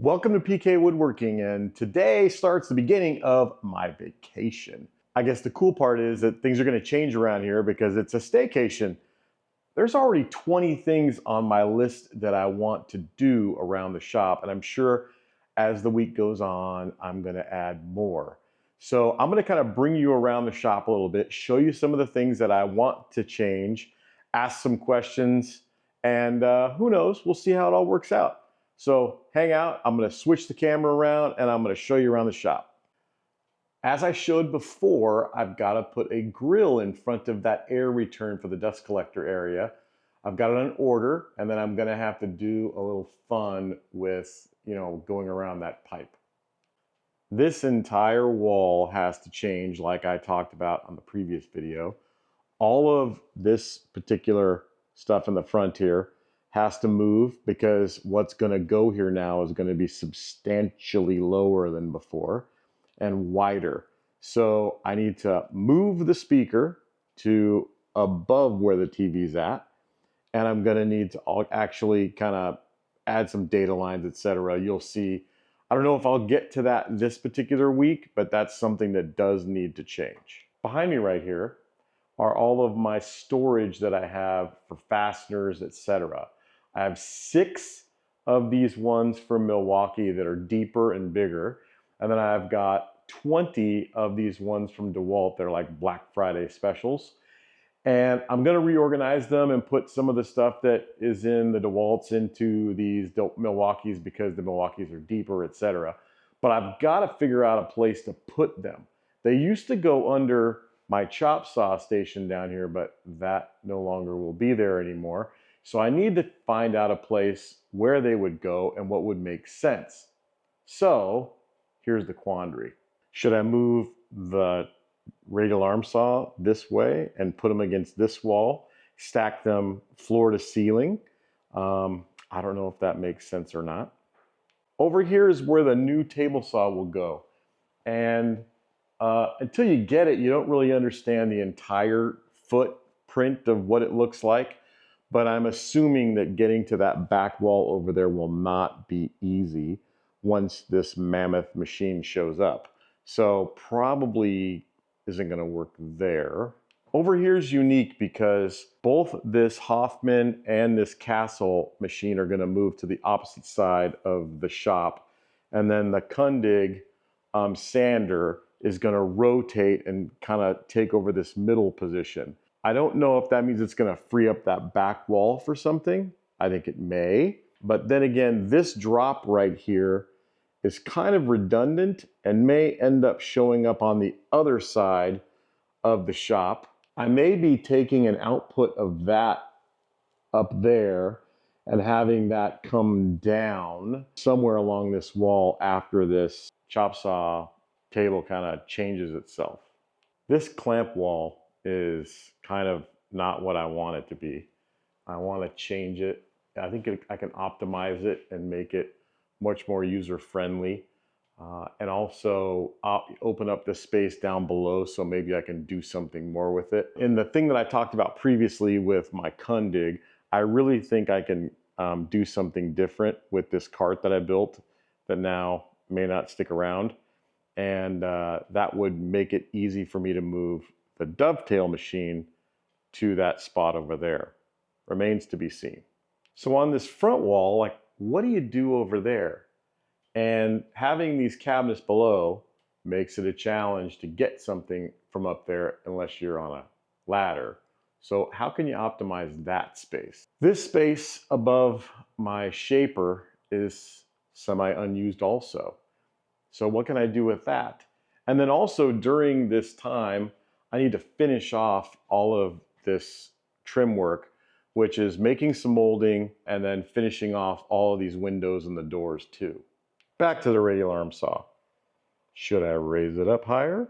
Welcome to PK Woodworking, and today starts the beginning of my vacation. I guess the cool part is that things are going to change around here because it's a staycation. There's already 20 things on my list that I want to do around the shop, and I'm sure as the week goes on, I'm going to add more. So I'm going to kind of bring you around the shop a little bit, show you some of the things that I want to change, ask some questions, and who knows, we'll see how it all works out. So hang out, I'm going to switch the camera around and I'm going to show you around the shop. As I showed before, I've got to put a grill in front of that air return for the dust collector area. I've got it on order, and then I'm going to have to do a little fun with, going around that pipe. This entire wall has to change like I talked about on the previous video. All of this particular stuff in the front here has to move because what's going to go here now is going to be substantially lower than before and wider. So I need to move the speaker to above where the TV's at, and I'm going to need to actually kind of add some data lines, etc. You'll see. I don't know if I'll get to that this particular week, but that's something that does need to change. Behind me right here are all of my storage that I have for fasteners, etc. I have 6 of these ones from Milwaukee that are deeper and bigger. And then I've got 20 of these ones from DeWalt. They're like Black Friday specials. And I'm going to reorganize them and put some of the stuff that is in the DeWalts into these Milwaukees because the Milwaukees are deeper, etc. But I've got to figure out a place to put them. They used to go under my chop saw station down here, but that no longer will be there anymore. So I need to find out a place where they would go and what would make sense. So here's the quandary. Should I move the radial arm saw this way and put them against this wall, stack them floor to ceiling? I don't know if that makes sense or not. Over here is where the new table saw will go. And until you get it, you don't really understand the entire footprint of what it looks like. But I'm assuming that getting to that back wall over there will not be easy once this mammoth machine shows up. So probably isn't going to work there. Over here is unique because both this Hoffman and this Castle machine are going to move to the opposite side of the shop. And then the Kundig sander is going to rotate and kind of take over this middle position. I don't know if that means it's going to free up that back wall for something. I think it may. But then again, this drop right here is kind of redundant and may end up showing up on the other side of the shop. I may be taking an output of that up there and having that come down somewhere along this wall after this chop saw table kind of changes itself. This clamp wall is kind of not what I want it to be. I want to change it. I think I can optimize it and make it much more user-friendly, and also open up the space down below so maybe I can do something more with it. In the thing that I talked about previously with my Kundig, I really think I can do something different with this cart that I built that now may not stick around. And that would make it easy for me to move the dovetail machine to that spot over there. Remains to be seen. So on this front wall, like, what do you do over there? And having these cabinets below makes it a challenge to get something from up there unless you're on a ladder. So how can you optimize that space? This space above my shaper is semi-unused also. So what can I do with that? And then also during this time, I need to finish off all of this trim work, which is making some molding and then finishing off all of these windows and the doors too. Back to the radial arm saw. Should I raise it up higher?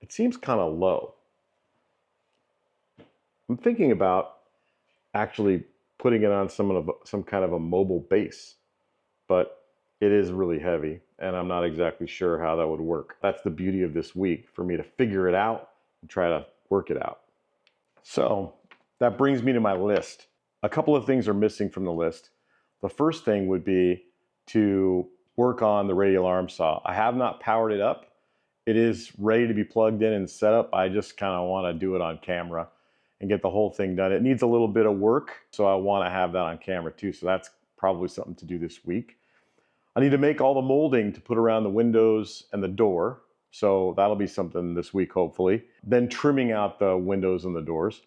It seems kind of low. I'm thinking about actually putting it on some kind of a mobile base, but it is really heavy and I'm not exactly sure how that would work. That's the beauty of this week, for me to figure it out and try to work it out. So that brings me to my list. A couple of things are missing from the list. The first thing would be to work on the radial arm saw. I have not powered it up. It is ready to be plugged in and set up. I just kind of want to do it on camera and get the whole thing done. It needs a little bit of work, so I want to have that on camera too. So that's probably something to do this week. I need to make all the molding to put around the windows and the door. So that'll be something this week, hopefully. Then trimming out the windows and the doors.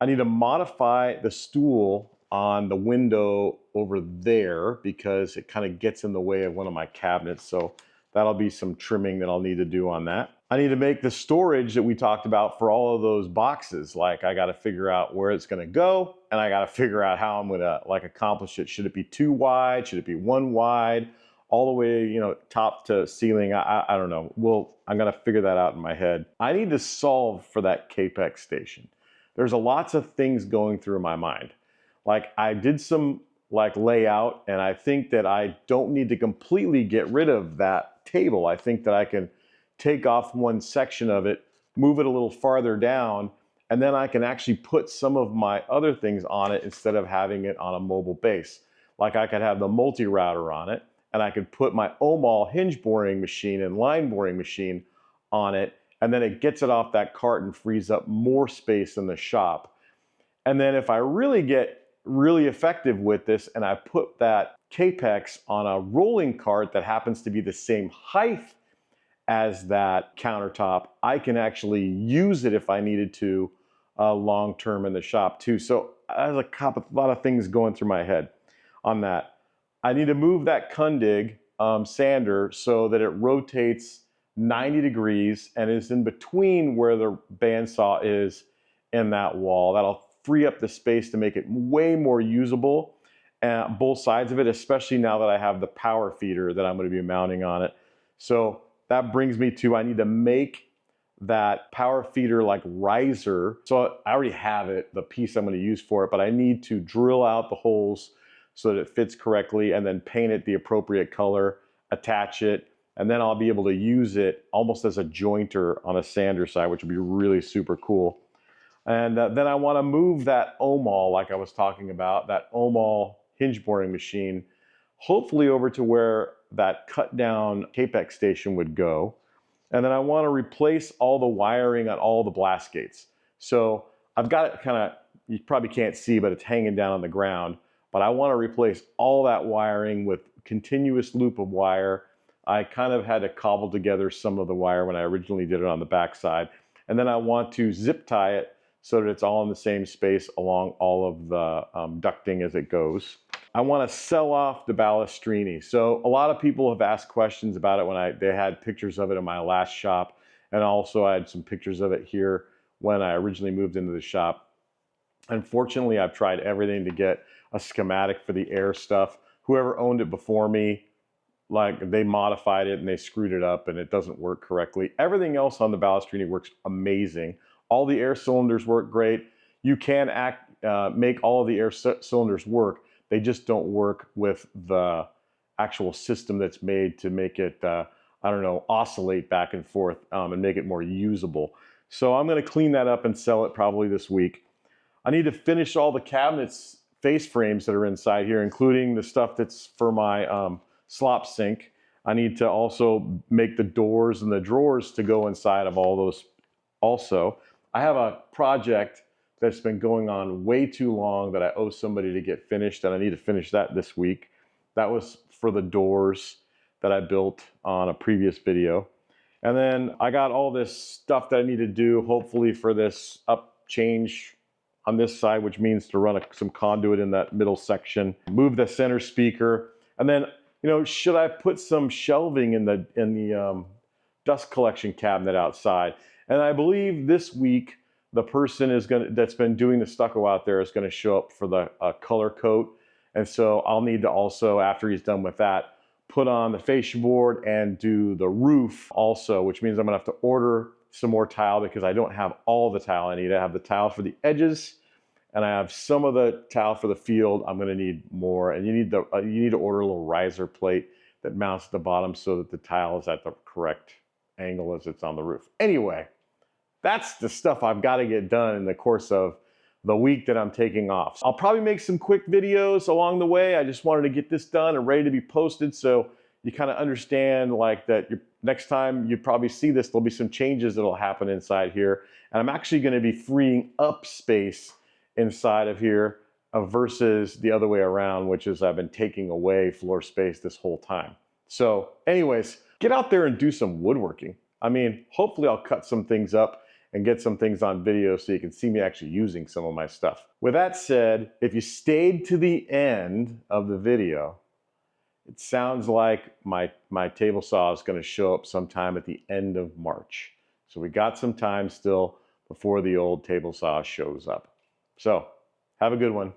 I need to modify the stool on the window over there because it kind of gets in the way of one of my cabinets. So that'll be some trimming that I'll need to do on that. I need to make the storage that we talked about for all of those boxes. Like I got to figure out where it's going to go, and I got to figure out how I'm going to accomplish it. Should it be 2 wide? Should it be 1 wide? All the way, top to ceiling. I don't know. I'm going to figure that out in my head. I need to solve for that Capex station. There's lots of things going through my mind. Like I did some layout, and I think that I don't need to completely get rid of that table. I think that I can take off one section of it, move it a little farther down, and then I can actually put some of my other things on it instead of having it on a mobile base. Like I could have the multi-router on it, and I could put my overhaul hinge boring machine and line boring machine on it, and then it gets it off that cart and frees up more space in the shop. And then if I really get really effective with this and I put that Capex on a rolling cart that happens to be the same height as that countertop, I can actually use it if I needed to long term in the shop too. So there's a lot of things going through my head on that. I need to move that Kundig sander so that it rotates 90 degrees and is in between where the bandsaw is in that wall. That'll free up the space to make it way more usable, both sides of it, especially now that I have the power feeder that I'm going to be mounting on it. So that brings me to, I need to make that power feeder riser. So I already have it, the piece I'm going to use for it, but I need to drill out the holes so that it fits correctly and then paint it the appropriate color, attach it, and then I'll be able to use it almost as a jointer on a sander side, which would be really super cool. And then I want to move that overhaul, like I was talking about, that overhaul hinge boring machine, hopefully over to where that cut down Capex station would go. And then I want to replace all the wiring on all the blast gates. So I've got it kind of, you probably can't see, but it's hanging down on the ground. But I want to replace all that wiring with continuous loop of wire. I kind of had to cobble together some of the wire when I originally did it on the back side. And then I want to zip tie it so that it's all in the same space along all of the ducting as it goes. I want to sell off the balustrini. So a lot of people have asked questions about it when they had pictures of it in my last shop. And also I had some pictures of it here when I originally moved into the shop. Unfortunately, I've tried everything to get a schematic for the air stuff. Whoever owned it before me, they modified it and they screwed it up and it doesn't work correctly. Everything else on the balustrini works amazing. All the air cylinders work great. You can make all of the air cylinders work. They just don't work with the actual system that's made to make it, oscillate back and forth and make it more usable. So I'm going to clean that up and sell it probably this week. I need to finish all the cabinets face frames that are inside here, including the stuff that's for my slop sink. I need to also make the doors and the drawers to go inside of all those also. I have a project that's been going on way too long that I owe somebody to get finished, and I need to finish that this week. That was for the doors that I built on a previous video. And then I got all this stuff that I need to do, hopefully for this up change on this side, which means to run some conduit in that middle section, move the center speaker, and then, should I put some shelving in the dust collection cabinet outside? And I believe this week the person that's been doing the stucco out there is going to show up for the color coat, and so I'll need to also, after he's done with that, put on the fascia board and do the roof also, which means I'm going to have to order some more tile because I don't have all the tile I need. I have the tile for the edges, and I have some of the tile for the field. I'm going to need more, and you need to order a little riser plate that mounts at the bottom so that the tile is at the correct angle as it's on the roof. Anyway, that's the stuff I've got to get done in the course of the week that I'm taking off. I'll probably make some quick videos along the way. I just wanted to get this done and ready to be posted so you kind of understand like that next time you probably see this, there'll be some changes that'll happen inside here. And I'm actually going to be freeing up space inside of here versus the other way around, which is I've been taking away floor space this whole time. So anyways, get out there and do some woodworking. I mean, hopefully I'll cut some things up and get some things on video so you can see me actually using some of my stuff. With that said, if you stayed to the end of the video, it sounds like my table saw is going to show up sometime at the end of March. So we got some time still before the old table saw shows up. So have a good one.